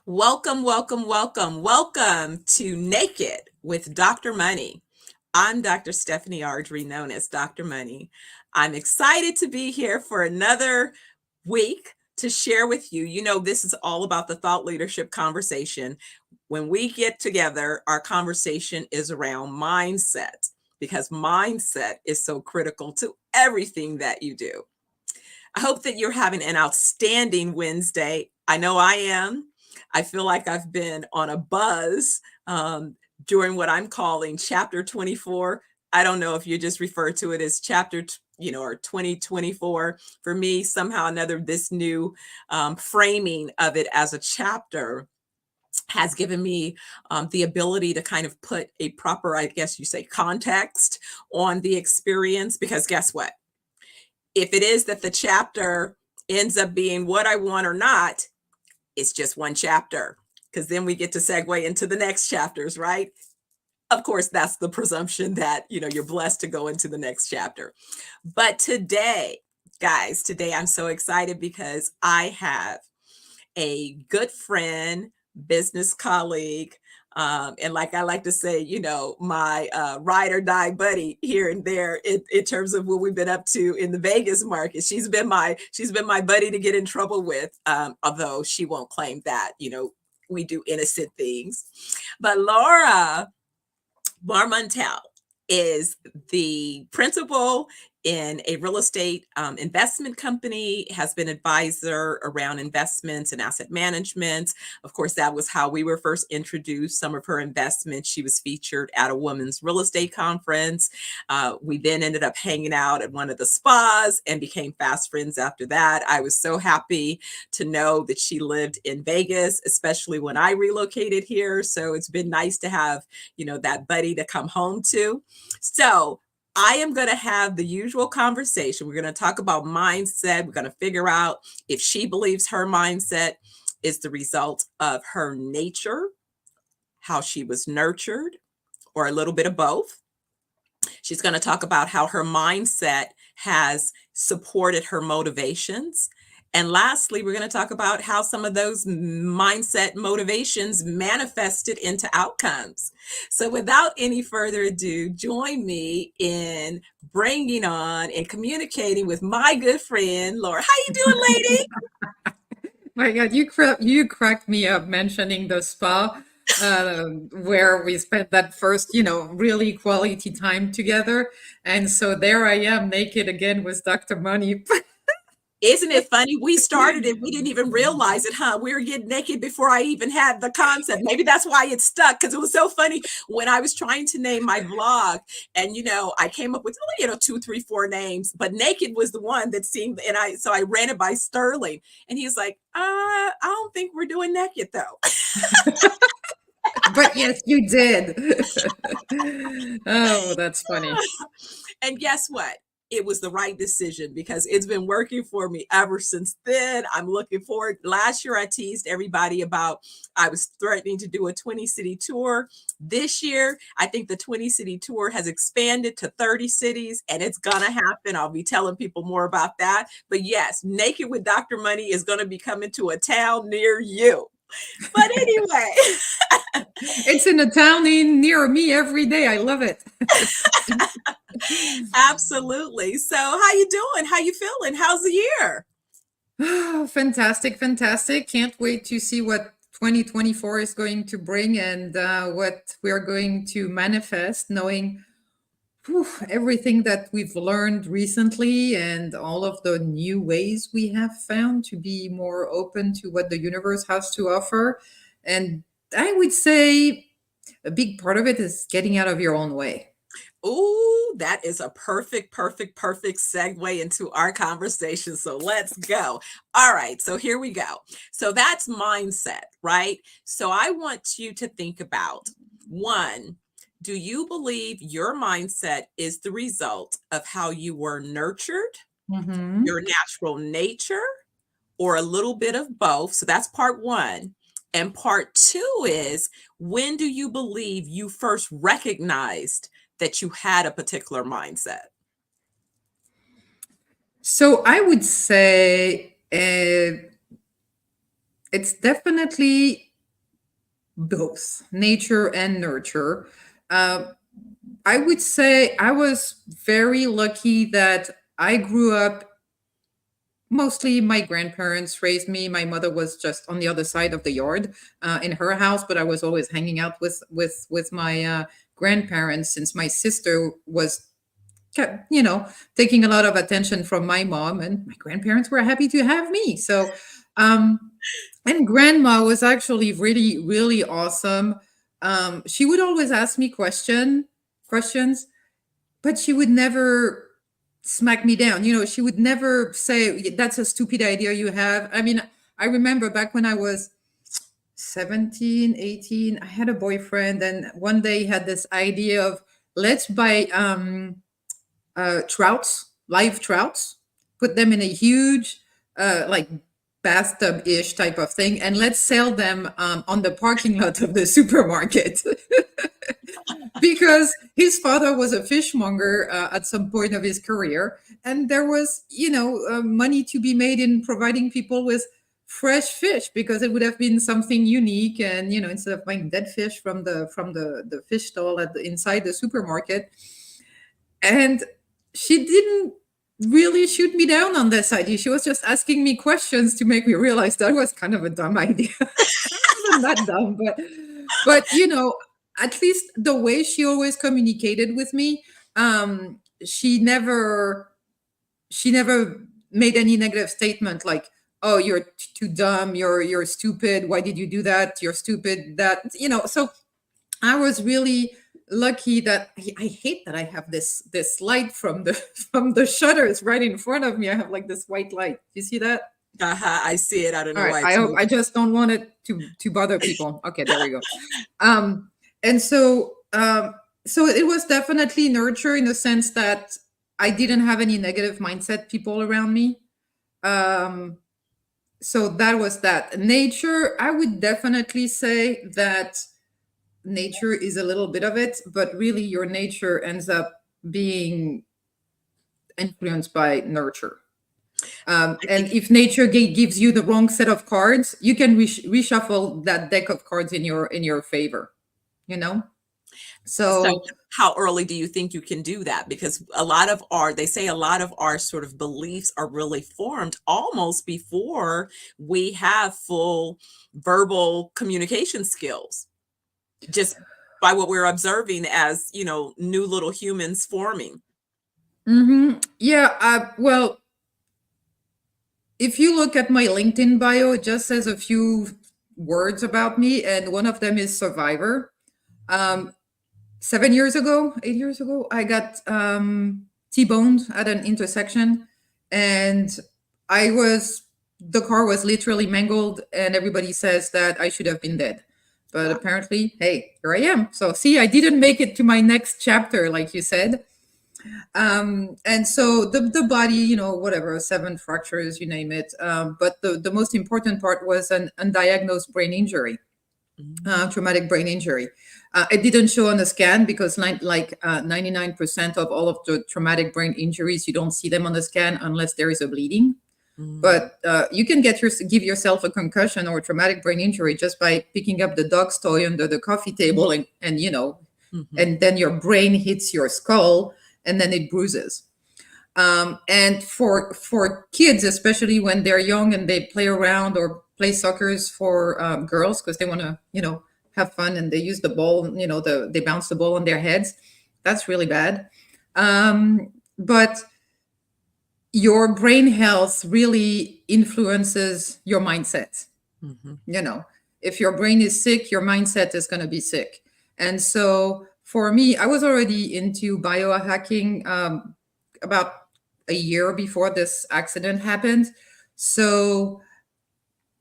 Welcome, welcome, welcome, welcome to Naked with Dr. Money. I'm Dr. Stephanie Ardrey, known as Dr. Money. I'm excited to be here for another week to share with you. You know, this is all about the thought leadership conversation. When we get together, our conversation is around mindset because mindset is so critical to everything that you do. I hope that you're having an outstanding Wednesday. I know I am. I feel like I've been on a buzz during what I'm calling chapter 24. I don't know if you just refer to it as chapter, or 2024. For me, somehow or another, this new framing of it as a chapter has given me the ability to kind of put a proper, I guess you say, context on the experience. Because guess what? If it is that the chapter ends up being what I want or not, it's just one chapter, because then we get to segue into the next chapters, right? Of course, that's the presumption that, you're blessed to go into the next chapter. But today, guys, today I'm so excited because I have a good friend, business colleague, and like I like to say, my ride or die buddy here and there in terms of what we've been up to in the Vegas market. She's been my buddy to get in trouble with, although she won't claim that. We do innocent things. But Laura Mormontel is the principal in a real estate investment company, has been advisor around investments and asset management. Of course, that was how we were first introduced. Some of her investments, she was featured at a women's real estate conference. We then ended up hanging out at one of the spas and became fast friends after that. I was so happy to know that she lived in Vegas, especially when I relocated here. So it's been nice to have, that buddy to come home to. So I am going to have the usual conversation. We're going to talk about mindset. We're going to figure out if she believes her mindset is the result of her nature, how she was nurtured, or a little bit of both. She's going to talk about how her mindset has supported her motivations. And lastly, we're going to talk about how some of those mindset motivations manifested into outcomes. So without any further ado, join me in bringing on and communicating with my good friend, Laura. How you doing, lady? My God, you cracked me up mentioning the spa where we spent that first, really quality time together. And so there I am naked again with Dr. Money. Isn't it funny? We started it. We didn't even realize it, huh? We were getting naked before I even had the concept. Maybe that's why it stuck, because it was so funny when I was trying to name my blog. And, I came up with, 2, 3, 4 names, but naked was the one that seemed, so I ran it by Sterling. And he's like, I don't think we're doing naked though. But yes, you did. Oh, that's funny. And guess what? It was the right decision because it's been working for me ever since then. I'm looking forward. Last year, I teased everybody about I was threatening to do a 20-city tour. This year, I think the 20-city tour has expanded to 30 cities, and it's going to happen. I'll be telling people more about that. But yes, Naked with Dr. Money is going to be coming to a town near you. But anyway, It's in a town near me every day. I love it. absolutely. So, how you doing? How you feeling? How's the year? Oh, fantastic, fantastic. Can't wait to see what 2024 is going to bring and what we're going to manifest, knowing everything that we've learned recently and all of the new ways we have found to be more open to what the universe has to offer. And I would say a big part of it is getting out of your own way. Ooh, that is a perfect, perfect, perfect segue into our conversation. So let's go. All right. So here we go. So that's mindset, right? So I want you to think about one, do you believe your mindset is the result of how you were nurtured, Mhm. your natural nature, or a little bit of both? So that's part one. And part two is, when do you believe you first recognized that you had a particular mindset? So I would say it's definitely both nature and nurture. Uh, I would say I was very lucky that I grew up. Mostly my grandparents raised me. My mother was just on the other side of the yard in her house, but I was always hanging out with my grandparents since my sister was taking a lot of attention from my mom, and my grandparents were happy to have me. So um and grandma was actually really really awesome. She would always ask me questions, but she would never smack me down. She would never say, "That's a stupid idea you have." I mean, I remember back when I was 17, 18, I had a boyfriend, and one day he had this idea of, let's buy trouts, live trouts, put them in a huge, like bathtub ish type of thing, and let's sell them on the parking lot of the supermarket. Because his father was a fishmonger at some point of his career, and there was money to be made in providing people with fresh fish, because it would have been something unique. And instead of buying dead fish from the fish stall inside the supermarket. And she didn't really shoot me down on this idea. She was just asking me questions to make me realize that was kind of a dumb idea. It wasn't that dumb, but at least the way she always communicated with me, she never made any negative statement like, "Oh, you're too dumb, you're stupid, why did you do that, you're stupid," so I was really lucky that I hate that I have this light from the from the shutters right in front of me. I have like this white light. You see that? I see it. I don't All know right. why I it's hope, moving. I just don't want it to bother people. Okay, there we go. And so it was definitely nurture, in the sense that I didn't have any negative mindset people around me. Um, so that was that. Nature, I would definitely say that nature is a little bit of it, but really your nature ends up being influenced by nurture. I And think if nature gives you the wrong set of cards, you can reshuffle that deck of cards in your favor. You know. so. So How early do you think you can do that? Because they say a lot of our sort of beliefs are really formed almost before we have full verbal communication skills, just by what we're observing as, new little humans forming. yeah, well, if you look at my LinkedIn bio, it just says a few words about me, and one of them is survivor. 7 years ago, 8 years ago, I got T-boned at an intersection, and the car was literally mangled, and everybody says that I should have been dead. But Wow. apparently, hey, here I am. So, see, I didn't make it to my next chapter, like you said. And so the body, whatever, 7 fractures, you name it. But the most important part was an undiagnosed brain injury, Mm. traumatic brain injury. It didn't show on the scan because 99% of all of the traumatic brain injuries, you don't see them on the scan unless there is a bleeding. Mm. But you can give yourself a concussion or a traumatic brain injury just by picking up the dog's toy under the coffee table, Mhm. and then your brain hits your skull, and then it bruises. And for kids, especially when they're young and they play around or play suckers for girls, because they want to have fun, and they use the ball, they bounce the ball on their heads. That's really bad. But your brain health really influences your mindset. Mhm. If your brain is sick, your mindset is going to be sick. And so for me, I was already into biohacking about a year before this accident happened. So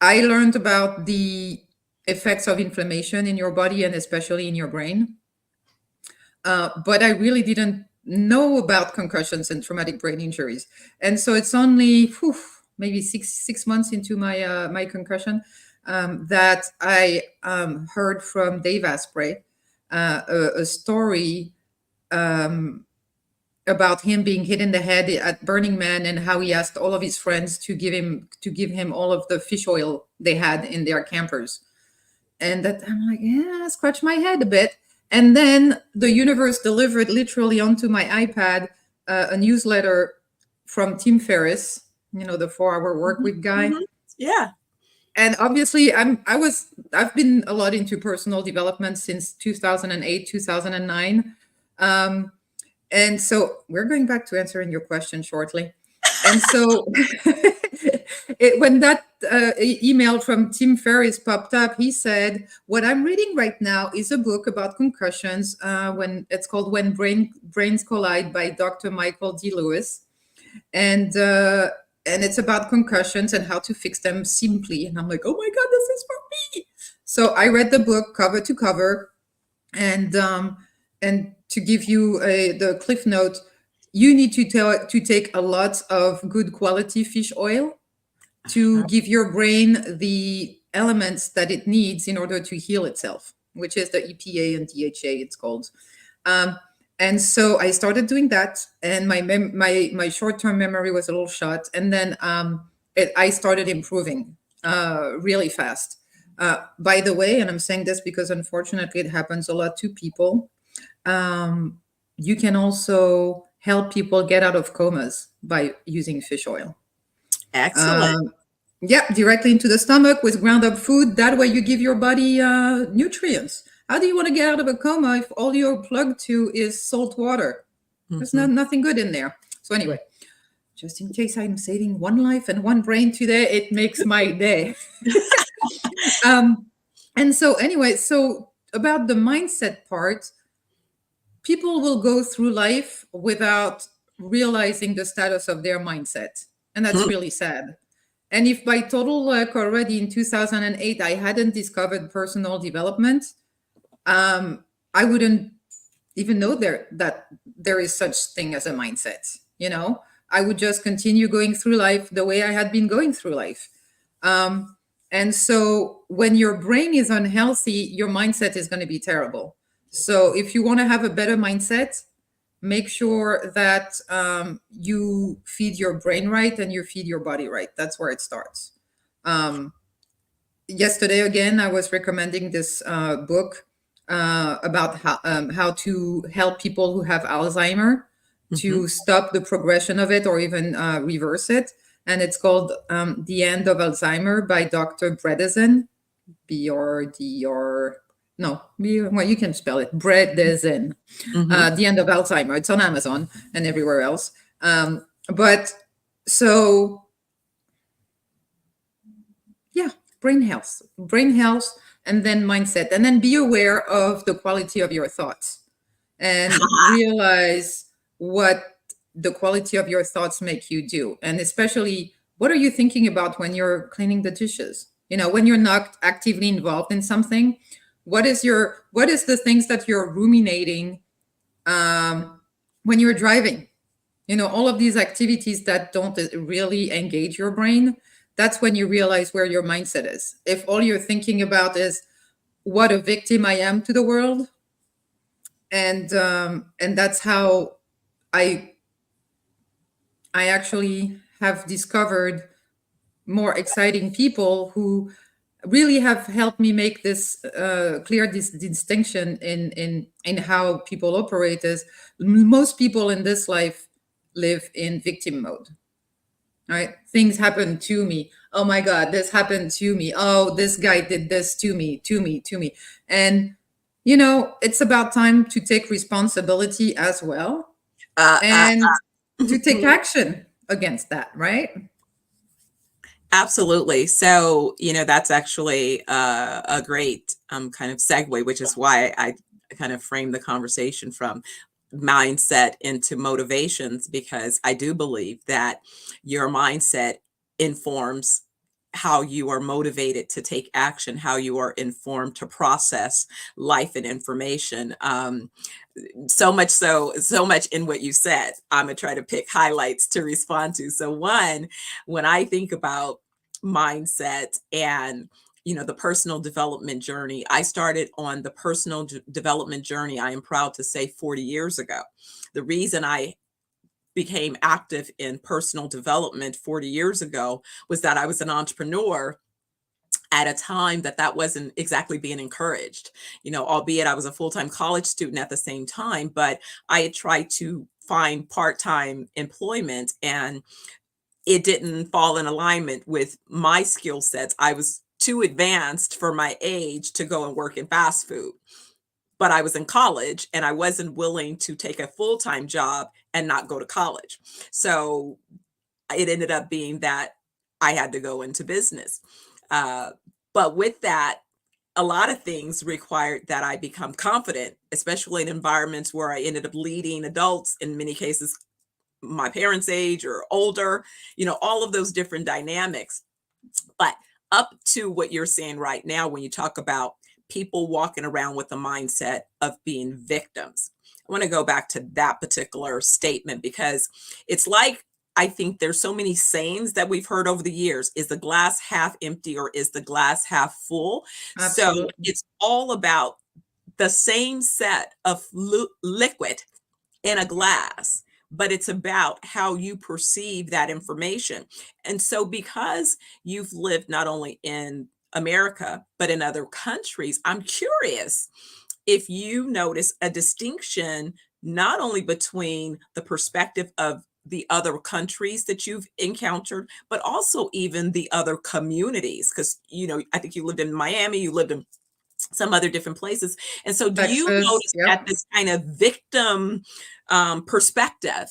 I learned about the effects of inflammation in your body, and especially in your brain. But I really didn't know about concussions and traumatic brain injuries. And so it's only maybe six months into my concussion that I heard from Dave Asprey a story um, about him being hit in the head at Burning Man, and how he asked all of his friends to give him all of the fish oil they had in their campers. And that I'm like, yeah, scratch my head a bit. And then the universe delivered literally onto my iPad a newsletter from Tim Ferriss, the 4 Hour Work Mhm, Week guy. mhm. Yeah. And obviously I've been a lot into personal development since 2008, 2009. Um, and so we're going back to answering your question shortly. And so when that email from Tim Ferriss popped up, he said, "What I'm reading right now is a book about concussions. When it's called When Brains Collide by Dr. Michael D. Lewis, and it's about concussions and how to fix them simply." And I'm like, "Oh my god, this is for me!" So I read the book cover to cover, and to give you the cliff note, you need to take a lot of good quality fish oil to Uh-huh. give your brain the elements that it needs in order to heal itself, which is the EPA and DHA, it's called. Um, and so I started doing that, and my short term memory was a little shot, and then I started improving really fast. By the way, and I'm saying this because unfortunately it happens a lot to people. Um, you can also help people get out of comas by using fish oil. Excellent. Um, yeah, directly into the stomach with ground up food. That way you give your body nutrients. How do you want to get out of a coma if all you're plugged to is salt water? There's Mhm. nothing good in there. So anyway, just in case I'm saving one life and one brain today, it makes my day. um, and so anyway, so about the mindset part, people will go through life without realizing the status of their mindset. And that's really sad. And if by total luck already in 2008 I hadn't discovered personal development, I wouldn't even know that there is such thing as a mindset. I would just continue going through life the way I had been going through life. Um, and so when your brain is unhealthy, your mindset is going to be terrible. So if you want to have a better mindset, make sure that you feed your brain right and you feed your body right. That's where it starts. Um, Yesterday, again, I was recommending this book about how to help people who have Alzheimer Mhm. to stop the progression of it or even reverse it. And it's called The End of Alzheimer by Dr. Bredesen. B-R-D-R. No, well, you can spell it. Bredesen. Mhm. The End of Alzheimer. It's on Amazon and everywhere else. But so yeah, brain health, and then mindset, and then be aware of the quality of your thoughts and realize what the quality of your thoughts make you do, and especially what are you thinking about when you're cleaning the dishes, when you're not actively involved in something. What is the things that you're ruminating when you're driving? All of these activities that don't really engage your brain. That's when you realize where your mindset is. If all you're thinking about is what a victim I am to the world, and that's how i I actually have discovered more exciting people who really have helped me make this clear this distinction in how people operate. Is most people in this life live in victim mode, right? Things happen to me. Oh my God, this happened to me. Oh, this guy did this to me, to me, to me. And, it's about time to take responsibility as well Uh, uh, and to take uh. action against that, right? Absolutely. So, that's actually a great kind of segue, which is why I kind of framed the conversation from mindset into motivations, because I do believe that your mindset informs how you are motivated to take action, how you are informed to process life and information. So much in what you said. I'm gonna try to pick highlights to respond to. So one, when I think about mindset and the personal development journey, I started on the personal development journey, I am proud to say, 40 years ago. The reason I became active in personal development 40 years ago was that I was an entrepreneur at a time that wasn't exactly being encouraged, albeit I was a full-time college student at the same time, but I had tried to find part-time employment and it didn't fall in alignment with my skill sets. I was too advanced for my age to go and work in fast food, but I was in college and I wasn't willing to take a full-time job and not go to college. So it ended up being that I had to go into business. Uh, but with that, a lot of things required that I become confident, especially in environments where I ended up leading adults, in many cases, my parents' age or older, all of those different dynamics. But up to what you're saying right now, when you talk about people walking around with the mindset of being victims, I want to go back to that particular statement because it's like, I think there's so many sayings that we've heard over the years. Is the glass half empty or is the glass half full? So Absolutely. it's all about the same set of liquid in a glass, but it's about how you perceive that information. And so, because you've lived not only in America, but in other countries, I'm curious if you notice a distinction not only between the perspective of the other countries that you've encountered, but also even the other communities. Because, I think you lived in Miami, you lived in some other different places. And so do you Texas. notice that Yep. this kind of victim perspective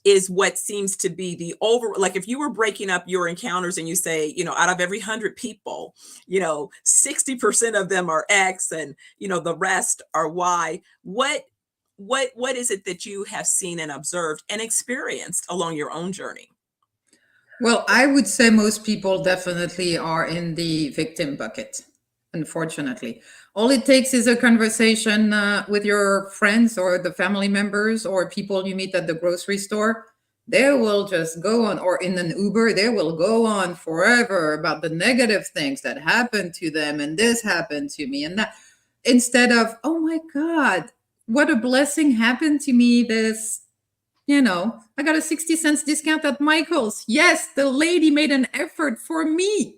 is what seems to be the like if you were breaking up your encounters and you say, out of every 100 people, 60% of them are X and, the rest are Y. What is it that you have seen and observed and experienced along your own journey? Well, I would say most people definitely are in the victim bucket, unfortunately. All it takes is a conversation with your friends or the family members or people you meet at the grocery store. They will just go on, or in an Uber, they will go on forever about the negative things that happened to them and this happened to me and that, instead of, oh my God, what a blessing happened to me this, I got a 60 cents discount at Michael's. Yes, the lady made an effort for me.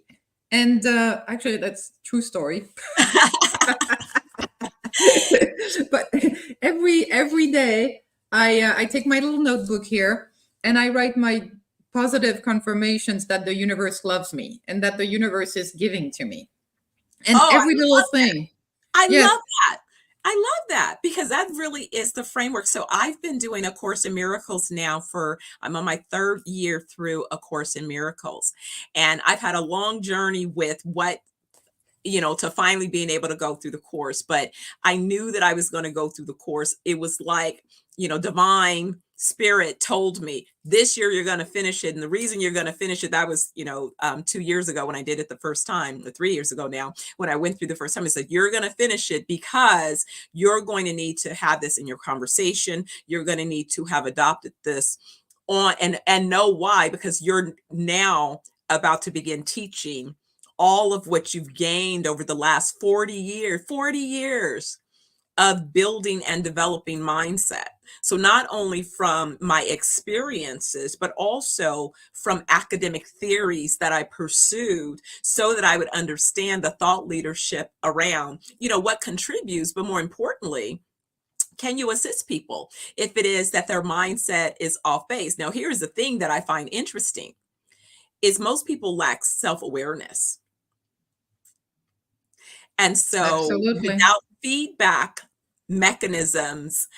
And actually, that's true story. But every day, I take my little notebook here and I write my positive confirmations that the universe loves me and that the universe is giving to me. And Oh, every little thing. I Yes. love that. I love that because that really is the framework. So I've been doing A Course in Miracles now I'm on my third year through A Course in Miracles. And I've had a long journey with to finally being able to go through the course. But I knew that I was going to go through the course. It was like, divine spirit told me this year you're going to finish it. And the reason you're going to finish it, that was, 2 years ago when I did it the first time, or 3 years ago now, when I went through the first time, it said, you're going to finish it because you're going to need to have this in your conversation. You're going to need to have adopted this on and know why, because you're now about to begin teaching all of what you've gained over the last 40 years of building and developing mindset. So not only from my experiences, but also from academic theories that I pursued so that I would understand the thought leadership around, what contributes, but more importantly, can you assist people if it is that their mindset is off base? Now, here's the thing that I find interesting is most people lack self-awareness. And so Absolutely. without feedback mechanisms,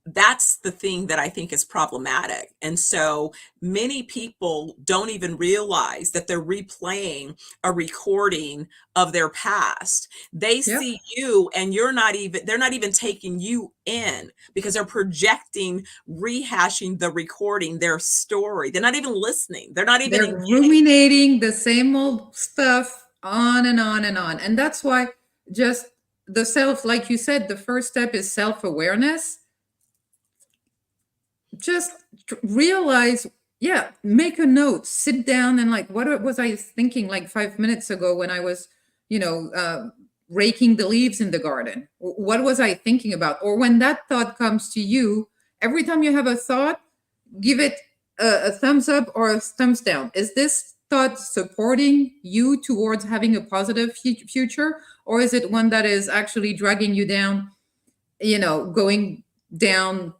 that's the thing that I think is problematic. And so many people don't even realize that they're replaying a recording of their past. They Yep. see you and they're not even taking you in because they're projecting, rehashing the recording, their story. They're not even listening. They're not even They're engaged. ruminating the same old stuff on and on and on. And that's why just the self, like you said, the first step is self awareness. Just realize, yeah, make a note, sit down and like, what was I thinking like 5 minutes ago when I was, you know, raking the leaves in the garden? What was I thinking about? Or when that thought comes to you, every time you have a thought, give it a thumbs up or a thumbs down. Is this thought supporting you towards having a positive future, or is it one that is actually dragging you down, going down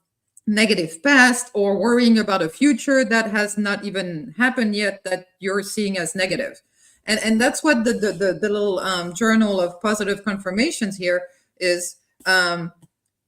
negative past, or worrying about a future that has not even happened yet that you're seeing as negative? And that's what the little journal of positive confirmations here is.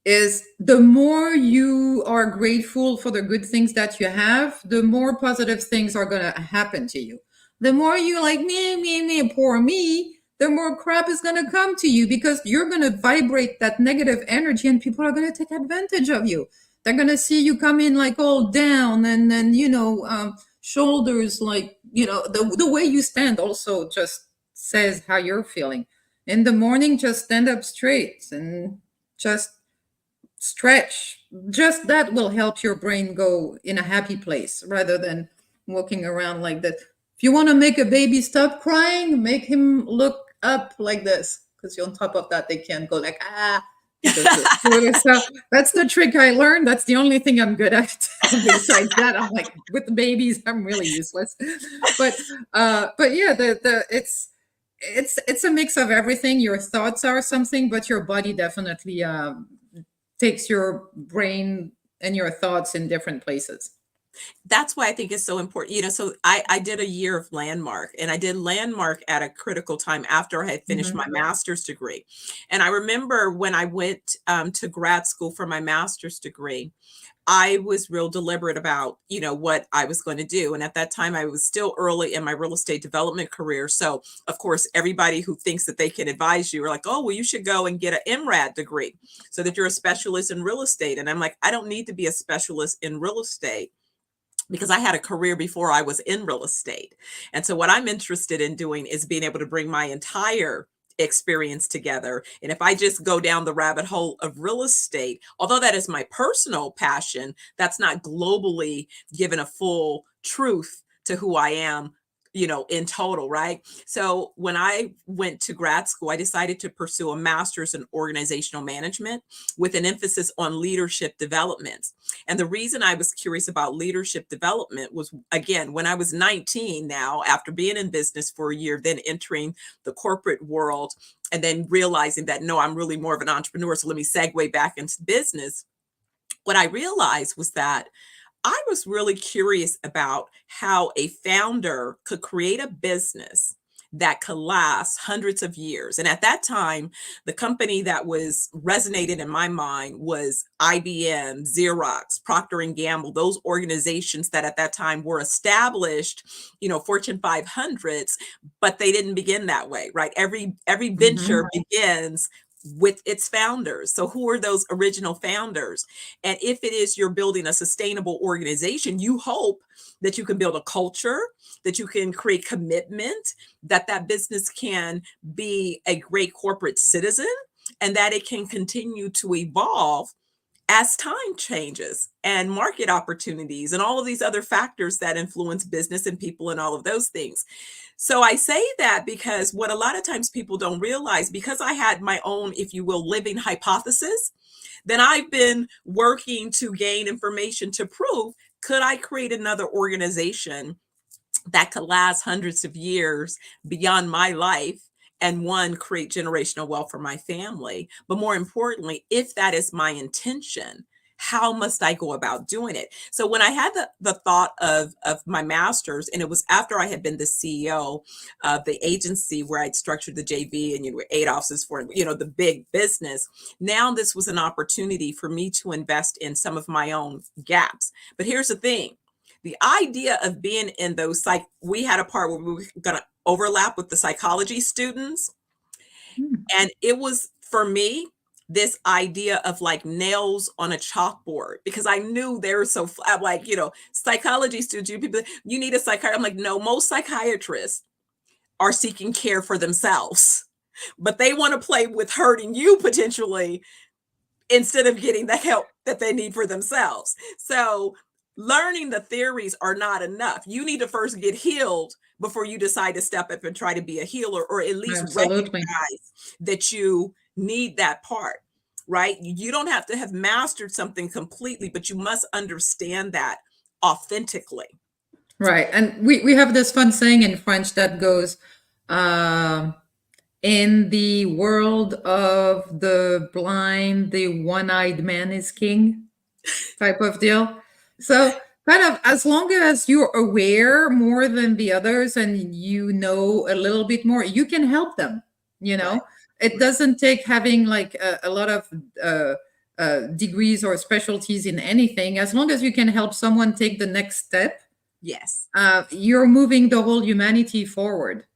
Is the more you are grateful for the good things that you have, the more positive things are going to happen to you. The more you like me, poor me, the more crap is going to come to you, because you're going to vibrate that negative energy and people are going to take advantage of you. They're going to see you come in like all down, and then, shoulders, like, the way you stand also just says how you're feeling. In the morning, just stand up straight and just stretch. Just that will help your brain go in a happy place rather than walking around like that. If you want to make a baby stop crying, make him look up like this, because on top of that they can't go like so that's the trick I learned. That's the only thing I'm good at. Besides that, I'm like, with the babies I'm really useless. But yeah, the it's a mix of everything. Your thoughts are something, but your body definitely takes your brain and your thoughts in different places. That's why I think it's so important. So I did a year of landmark, and I did landmark at a critical time after I had finished my master's degree. And I remember when I went to grad school for my master's degree, I was real deliberate about, what I was going to do. And at that time, I was still early in my real estate development career. So, of course, everybody who thinks that they can advise you are like, oh, well, you should go and get an MRAD degree so that you're a specialist in real estate. And I'm like, I don't need to be a specialist in real estate, because I had a career before I was in real estate. And so what I'm interested in doing is being able to bring my entire experience together. And if I just go down the rabbit hole of real estate, although that is my personal passion, that's not globally given a full truth to who I am, in total, right? So when I went to grad school, I decided to pursue a master's in organizational management with an emphasis on leadership development. And the reason I was curious about leadership development was, again, when I was 19 now, after being in business for a year, then entering the corporate world, and then realizing that, no, I'm really more of an entrepreneur. So let me segue back into business. What I realized was that I was really curious about how a founder could create a business that could last hundreds of years. And at that time, the company that was resonated in my mind was IBM, Xerox, Procter and Gamble, those organizations that at that time were established, Fortune 500s, but they didn't begin that way, right? Every venture begins with its founders. So who are those original founders? And if it is you're building a sustainable organization, you hope that you can build a culture, that you can create commitment, that that business can be a great corporate citizen, and that it can continue to evolve as time changes and market opportunities and all of these other factors that influence business and people and all of those things. So I say that because what a lot of times people don't realize, because I had my own, if you will, living hypothesis, then I've been working to gain information to prove, could I create another organization that could last hundreds of years beyond my life, and one, create generational wealth for my family? But more importantly, if that is my intention, how must I go about doing it? So when I had the thought of my master's, and it was after I had been the CEO of the agency where I'd structured the JV, and 8 offices for the big business. Now this was an opportunity for me to invest in some of my own gaps. But here's the thing. The idea of being in those we had a part where we were going to overlap with the psychology students. And it was, for me, this idea of like nails on a chalkboard, because I knew they were so, I'm like, psychology students, you need a psychiatrist. I'm like, no, most psychiatrists are seeking care for themselves, but they want to play with hurting you potentially instead of getting the help that they need for themselves. So learning the theories are not enough. You need to first get healed before you decide to step up and try to be a healer, or at least Absolutely. recognize that you need that part, right? You don't have to have mastered something completely, but you must understand that authentically. Right. And we have this fun saying in French that goes, um, in the world of the blind, the one-eyed man is king type of deal. So kind of as long as you're aware more than the others and you know a little bit more, you can help them. You Right. know, it Right. doesn't take having like a lot of uh, degrees or specialties in anything. As long as you can help someone take the next step, Yes. you're moving the whole humanity forward.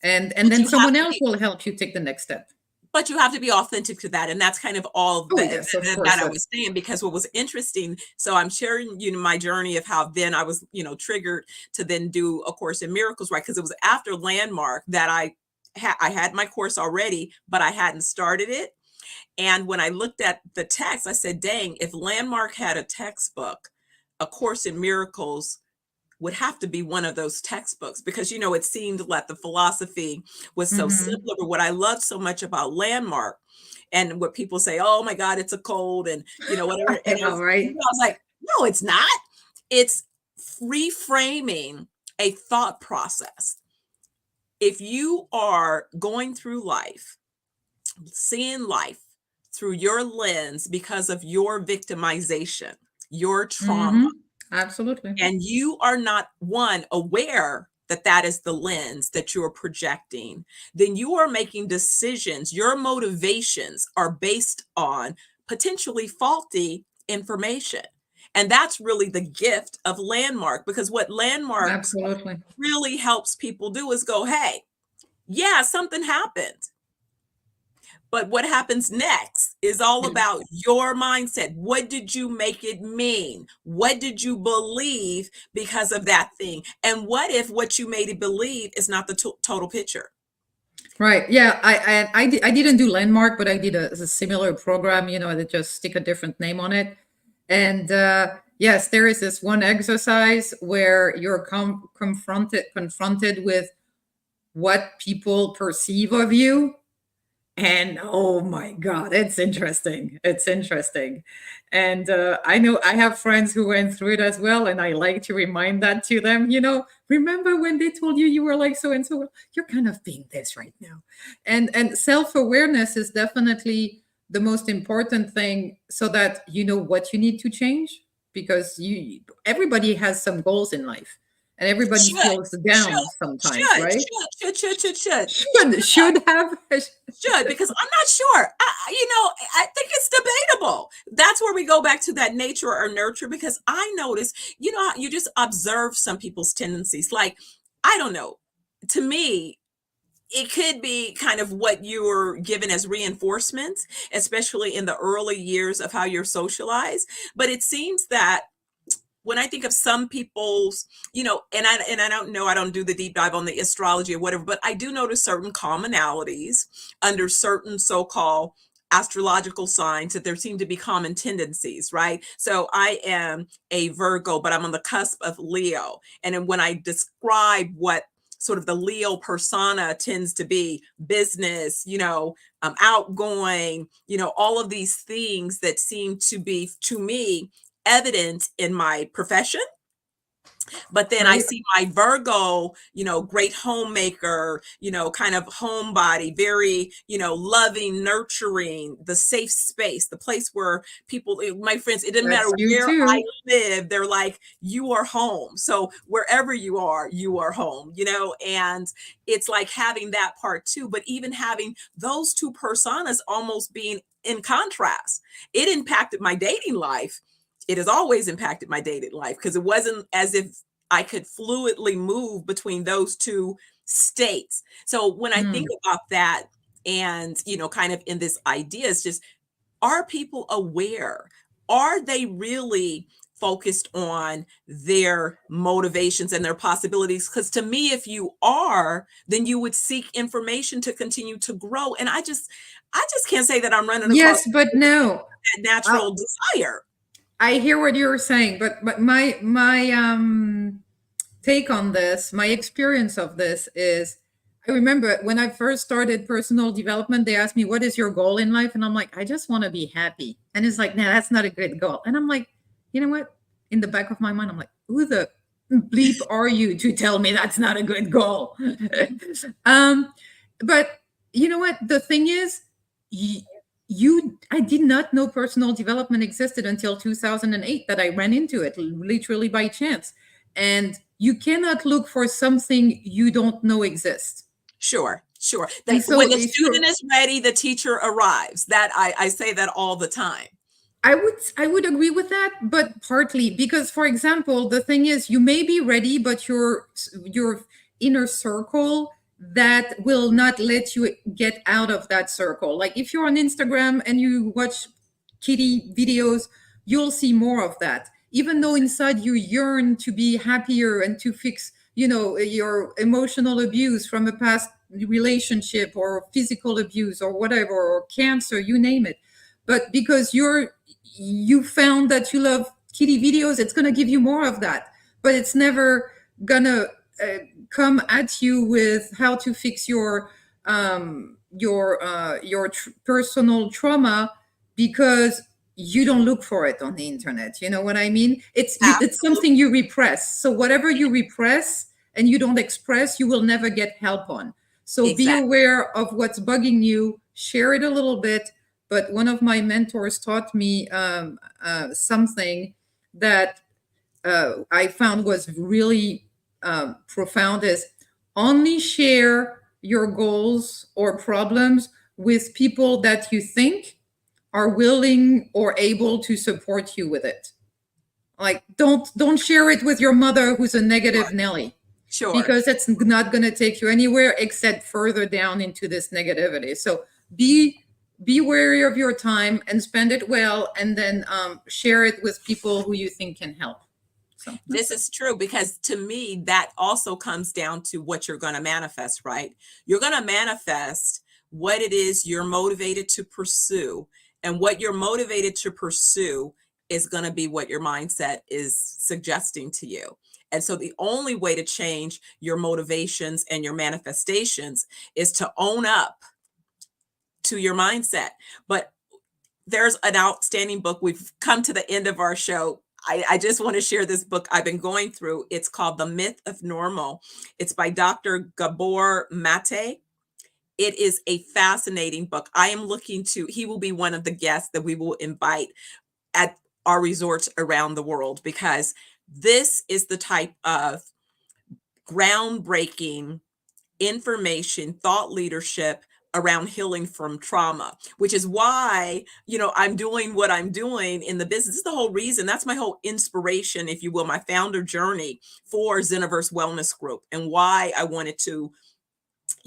And But then you have someone to else be will help you take the next step. but you have to be authentic to that, and that's kind of all Oh that yes, of that course. I was saying, because what was interesting, so I'm sharing, my journey of how then I was, triggered to then do A Course in Miracles, right? Because it was after Landmark that I had my course already, but I hadn't started it. And when I looked at the text, I said, dang, if Landmark had a textbook, A Course in Miracles would have to be one of those textbooks, because it seemed like the philosophy was so Hmm. simpler. But what I loved so much about Landmark, and what people say, oh my God, it's a code, and whatever. I And know, I right? was like, no, it's not. It's reframing a thought process. If you are going through life, seeing life through your lens because of your victimization, your trauma, Hmm. Absolutely. and you are not, one, aware that that is the lens that you're projecting, then you are making decisions. Your motivations are based on potentially faulty information. And that's really the gift of Landmark, because what Landmarks Absolutely. really helps people do is go, hey, yeah, something happened. But what happens next is all about your mindset. What did you make it mean? What did you believe because of that thing? And what if what you made it believe is not the total picture? Right. Yeah. I didn't do Landmark, but I did a similar program, that just stick a different name on it. And yes, there is this one exercise where you're confronted with what people perceive of you. And oh my God, it's interesting. It's interesting. And I know I have friends who went through it as well. And I like to remind that to them, remember when they told you you were like so and so? Well, you're kind of being this right now. And self-awareness is definitely the most important thing so that you know what you need to change, because everybody has some goals in life and everybody Should, feels should, down sometimes, should, right? should. Should have. Should, because I'm not sure. I think it's debatable. That's where we go back to that nature or nurture, because I notice, you just observe some people's tendencies. Like, I don't know. To me, it could be kind of what you were given as reinforcements, especially in the early years of how you're socialized. But it seems that when I think of some people's, and I don't know, I don't do the deep dive on the astrology or whatever, but I do notice certain commonalities under certain so-called astrological signs, that there seem to be common tendencies, right? So I am a Virgo, but I'm on the cusp of Leo. And then when I describe what sort of the Leo persona tends to be, business, outgoing, all of these things that seem to be, to me, evident in my profession. But then I Right. see my Virgo, great homemaker, kind of homebody, very, loving, nurturing, the safe space, the place where people, my friends, it doesn't matter That's you where I too. live, they're like, you are home. So wherever you are home, and it's like having that part too. But even having those two personas almost being in contrast, it impacted my dating life. It has always impacted my dating life, because it wasn't as if I could fluidly move between those two states. So when I think Mm. about that, and, kind of in this idea, it's just, are people aware? Are they really focused on their motivations and their possibilities? Because to me, if you are, then you would seek information to continue to grow. And I just can't say that I'm running across Yes, but no. that Uh, natural desire. I hear what you're saying, but my take on this, my experience of this is, I remember when I first started personal development, they asked me, "What is your goal in life?" And I'm like, "I just want to be happy." And it's like, "No, that's not a good goal." And I'm like, you know what? In the back of my mind, I'm like, bleep are you to tell me that's not a good goal? um, but you know what? The thing is, I did not know personal development existed until 2008 that I ran into it literally by chance. And you cannot look for something you don't know exists. Sure, sure. And When so the if you're student is ready, the teacher arrives. That I say that all the time. I would agree with that, but partly because, for example, the thing is, you may be ready, but your inner circle that will not let you get out of that circle. Like if you're on Instagram and you watch kitty videos, you'll see more of that. Even though inside you yearn to be happier and to fix, your emotional abuse from a past relationship or physical abuse or whatever, or cancer, you name it. But because you found that you love kitty videos, it's going to give you more of that, but it's never gonna come at you with how to fix your personal trauma, because you don't look for it on the internet. You know what I mean? It's Absolutely. something you repress. So whatever you repress and you don't express, you will never get help on. So be Exactly. aware of what's bugging you, share it a little bit. But one of my mentors taught me something that I found was really profound: is only share your goals or problems with people that you think are willing or able to support you with it. Like don't share it with your mother who's a Sure. negative Nelly, Sure. because it's not going to take you anywhere except further down into this negativity. So be wary of your time and spend it well, and then share it with people who you think can help. So that's This it. is true because to me, that also comes down to what you're going to manifest, right? You're going to manifest what it is you're motivated to pursue. And what you're motivated to pursue is going to be what your mindset is suggesting to you. And so the only way to change your motivations and your manifestations is to own up to your mindset. But there's an outstanding book. We've come to the end of our show. I just want to share this book I've been going through. It's called The Myth of Normal. It's by Dr. Gabor Mate. It is a fascinating book. I am looking to, he will be one of the guests that we will invite at our resorts around the world, because this is the type of groundbreaking information, thought leadership around healing from trauma, which is why, I'm doing what I'm doing in the business. This is the whole reason. That's my whole inspiration, if you will, my founder journey for ZenoVerse Wellness Group, and why I wanted to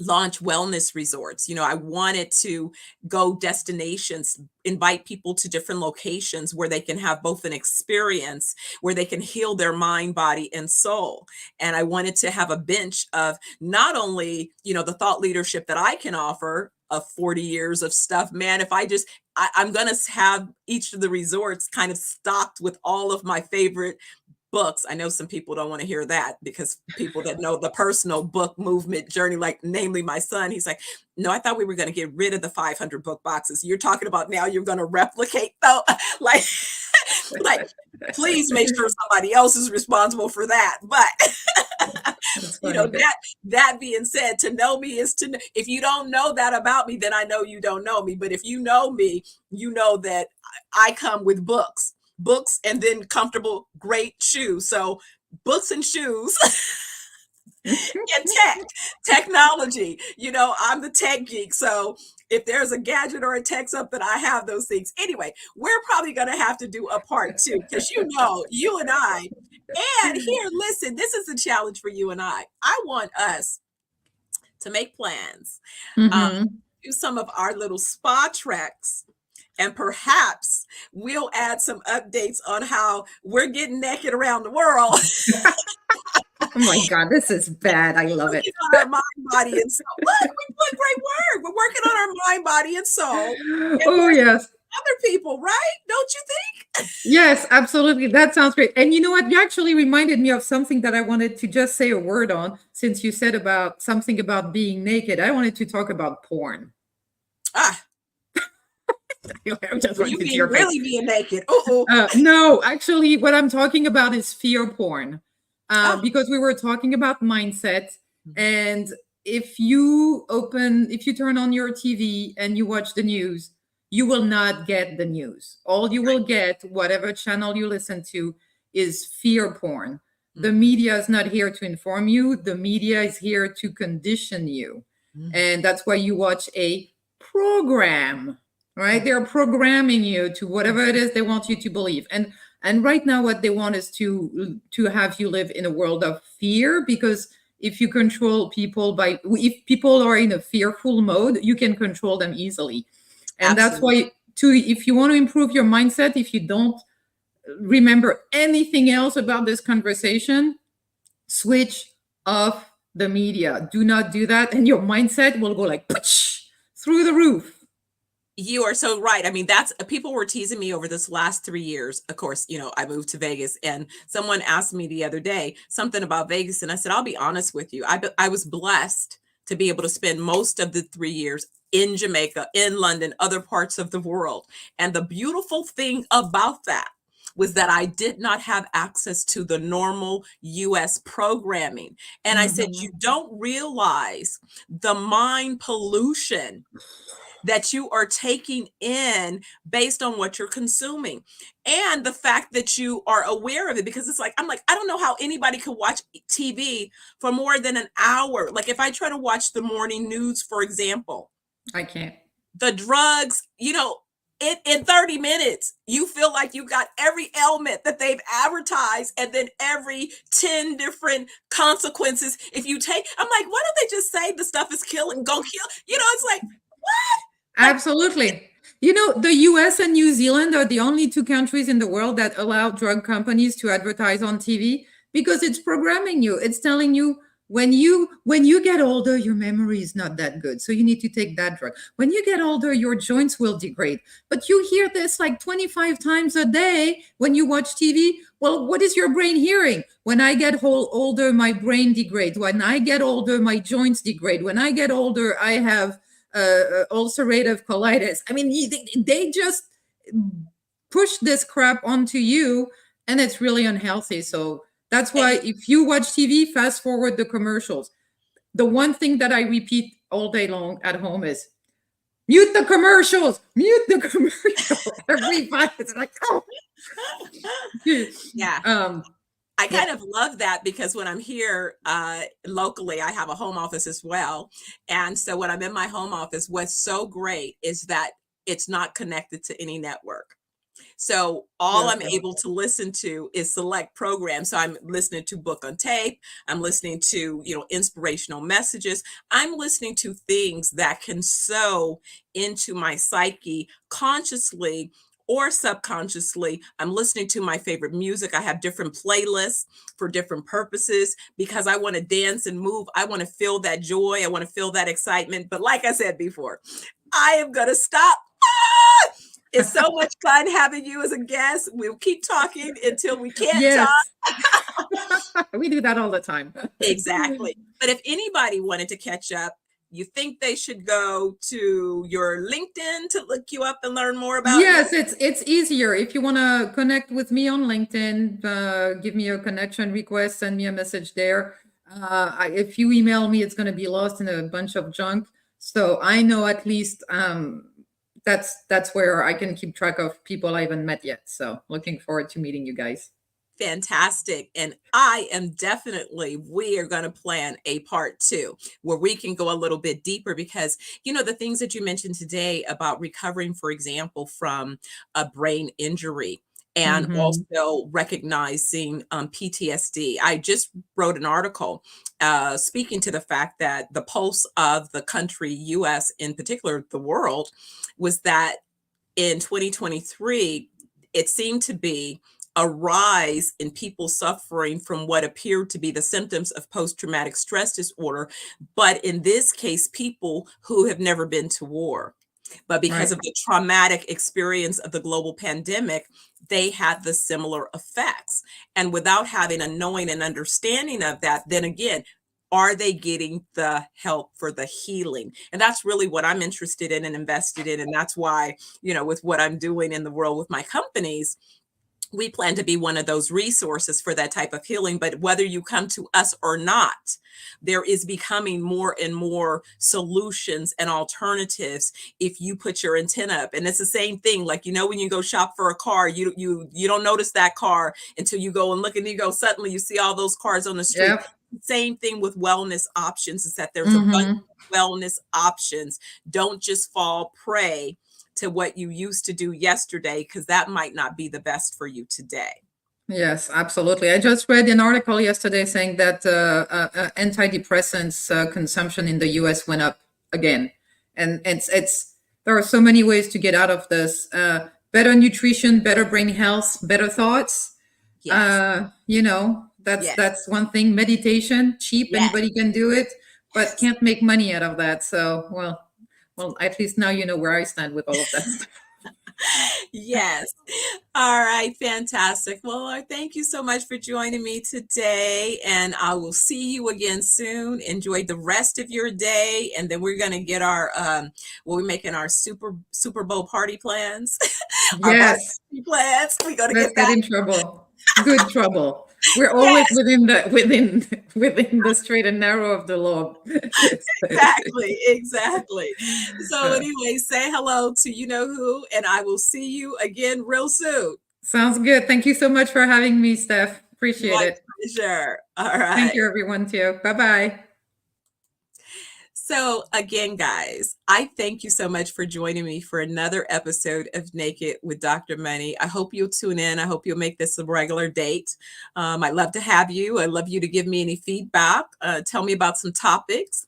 launch wellness resorts. I wanted to go destinations, invite people to different locations where they can have both an experience where they can heal their mind, body, and soul. And I wanted to have a bench of not only, the thought leadership that I can offer of 40 years of stuff, man. If I'm going to have each of the resorts kind of stocked with all of my favorite books. I know some people don't want to hear that, because people that know the personal book movement journey, like namely my son, he's like, no, I thought we were going to get rid of the 500 book boxes. You're talking about now you're going to replicate though. like, like, please make sure somebody else is responsible for that. But That's funny. that being said, to know me is to know. If you don't know that about me, then I know you don't know me. But if you know me, you know that I come with books and then comfortable, great shoes. So books and shoes and technology. I'm the tech geek. So if there's a gadget or a tech something, I have those things. Anyway, we're probably going to have to do a part 2, because you and I, and here, listen, this is a challenge for you and I want us to make plans, um, Mm-hmm. do some of our little spa treks, and perhaps we'll add some updates on how we're getting naked around the world. Oh my God, this is bad. I love it. Working on our mind, body, and soul. Look, we're doing great work. We're working on our mind, body, and soul. And Oh, we're yes. other people, right? Don't you think? Yes, absolutely. That sounds great. And you know what? You actually reminded me of something that I wanted to just say a word on, since you said about something about being naked. I wanted to talk about porn. Ah, I'm just going you to mean your face. really being naked? Uh-oh. No, actually, what I'm talking about is fear porn. Oh. because we were talking about mindset. Mhm. And if you turn on your TV and you watch the news, you will not get the news. All you will get, whatever channel you listen to, is fear porn. The Mhm. media is not here to inform you, the media is here to condition you. Mhm. And that's why you watch a program, right? Mhm. They're programming you to whatever it is they want you to believe. And right now what they want is to have you live in a world of fear, because if you control people by if people are in a fearful mode, you can control them easily. And that's Absolutely. why, to if you want to improve your mindset, if you don't remember anything else about this conversation, switch off the media. Do not do that, and your mindset will go like through the roof. You are so right. I mean, that's people were teasing me over this last 3 years. Of course, I moved to Vegas, and someone asked me the other day something about Vegas, and I said, I'll be honest with you. I was blessed to be able to spend most of the 3 years in Jamaica, in London, other parts of the world. And the beautiful thing about that was that I did not have access to the normal US programming. And I said, you Mhm. don't realize the mind pollution that you are taking in based on what you're consuming, and the fact that you are aware of it, because it's like, I'm like, I don't know how anybody could watch TV for more than an hour. Like if I try to watch the morning news, for example, I can't. the drugs, in 30 minutes, you feel like you got every ailment that they've advertised, and then every 10 different consequences. If you take, I'm like, why don't they just say the stuff is killing, go kill? It's like, Absolutely. You know, the US and New Zealand are the only two countries in the world that allow drug companies to advertise on TV, because it's programming you. It's telling you, when you get older, your memory is not that good. So you need to take that drug. When you get older, your joints will degrade. But you hear this like 25 times a day when you watch TV. Well, what is your brain hearing? When I get older, my brain degrades. When I get older, my joints degrade. When I get older, I have ulcerative colitis. I mean, they just push this crap onto you, and it's really unhealthy. So that's why, and if you watch TV, fast forward the commercials. The one thing that I repeat all day long at home is, mute the commercials, mute the commercial. Every 5 minutes, like, oh. yeah, um, I yeah. kind of love that, because when I'm here locally, I have a home office as well. And so when I'm in my home office, what's so great is that it's not connected to any network. So all I'm Beautiful. able to listen to is select programs. So I'm listening to book on tape. I'm listening to, inspirational messages. I'm listening to things that can sow into my psyche consciously or subconsciously. I'm listening to my favorite music. I have different playlists for different purposes, because I want to dance and move. I want to feel that joy. I want to feel that excitement. But like I said before, I am going to stop. It's so much fun having you as a guest. We'll keep talking until we can't Yes. talk. We do that all the time. Exactly. But if anybody wanted to catch up, you think they should go to your LinkedIn to look you up and learn more about you? Yes, it's easier. If you want to connect with me on LinkedIn, give me a connection request, send me a message there. If you email me, it's going to be lost in a bunch of junk. So I know at least that's where I can keep track of people I haven't met yet. So looking forward to meeting you guys. Fantastic. And we are going to plan a part two where we can go a little bit deeper, because, the things that you mentioned today about recovering, for example, from a brain injury, and Hmm. also recognizing PTSD. I just wrote an article speaking to the fact that the pulse of the country, US in particular, the world, was that in 2023, it seemed to be a rise in people suffering from what appeared to be the symptoms of post traumatic stress disorder. But in this case, people who have never been to war. But because Right. of the traumatic experience of the global pandemic, they had the similar effects. And without having a knowing and understanding of that, then again, are they getting the help for the healing? And that's really what I'm interested in and invested in. And that's why, with what I'm doing in the world with my companies, we plan to be one of those resources for that type of healing. But whether you come to us or not, there is becoming more and more solutions and alternatives if you put your antenna up. And it's the same thing, like, when you go shop for a car, you don't notice that car until you go and look, and you go, suddenly you see all those cars on the street. Yep. Same thing with wellness options, is that there's a bunch Mm-hmm. of wellness options. Don't just fall prey to what you used to do yesterday, because that might not be the best for you today. Yes, absolutely. I just read an article yesterday saying that antidepressants consumption in the U.S. went up again, and it's there are so many ways to get out of this. Better nutrition, better brain health, better thoughts. Yes. That's Yes. one thing. Meditation, cheap, Yes. anybody can do it, but Yes. can't make money out of that. So, well, at least now you know where I stand with all of that stuff. Yes. All right. Fantastic. Well, Laure, thank you so much for joining me today. And I will see you again soon. Enjoy the rest of your day. And then we're going to get we're making our Super Bowl party plans, our Yes. party plans. We're going to Let's get get that. in trouble. Good trouble. We're always Yes, within the straight and narrow of the law. exactly. Exactly. So anyway, say hello to you know who, and I will see you again real soon. Sounds good. Thank you so much for having me, Steph. Appreciate My it. pleasure. All Thank right. you, everyone, too. Bye-bye. So, again, guys, I thank you so much for joining me for another episode of Naked with Dr. Money. I hope you'll tune in. I hope you'll make this a regular date. I'd love to have you. I'd love you to give me any feedback. Tell me about some topics.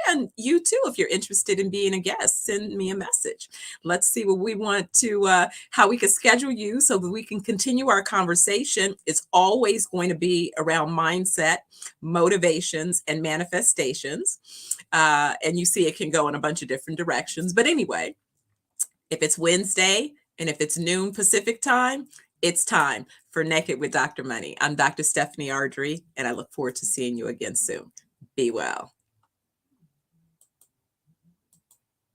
And you too, if you're interested in being a guest, send me a message. Let's see what we want to, how we can schedule you so that we can continue our conversation. It's always going to be around mindset, motivations, and manifestations. And you see, it can go in a bunch of different directions. But anyway, if it's Wednesday and if it's noon Pacific time, it's time for Naked with Dr. Money. I'm Dr. Stephanie Ardrey, and I look forward to seeing you again soon. Be well.